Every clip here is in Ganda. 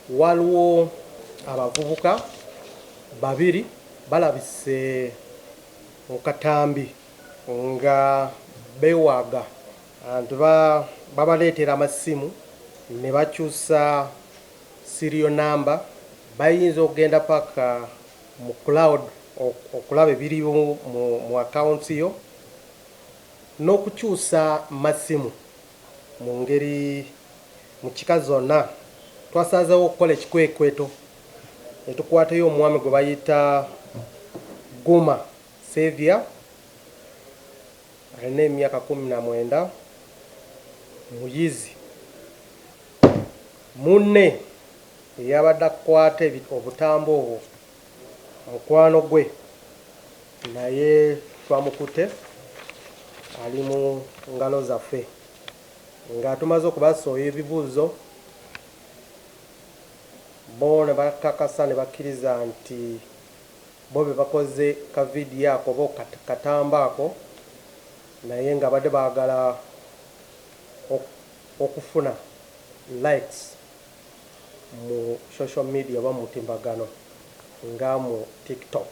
Waliwo abavubuka babiri balabise mu katambi nga beewaga abantu babaleetera amasimu ne bakyusa serial number, bayinza okugenda paka mu cloud okulaba ebiri mu accounts yo n'okukyusa masimu mu ngeri mu kika zonna. Twasazeewo okukola ekikwekweto ne tukwatayo omwami gwe bayita Guma Saviour alina emyaka 19, muyizi. Munne eyabadde akukwata obutambo obwo mukwano gwe naye twamukute ali mu ngalo zaffe nga tumaze okubasooya ebibuuzo bo ne bakakasa ne bakkiriza nti bo be bakoze ka vidiyo ako bo katamba ako naye nga badde baagala okufuna likes mu social media oba mu mutimbagano nga mu TikTok,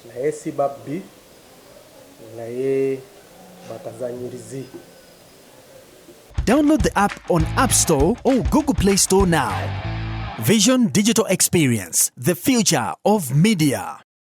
naye si babbi naye bakazanyirizi. Download the app on App Store or Google Play Store now. Vision Digital Experience, the future of media.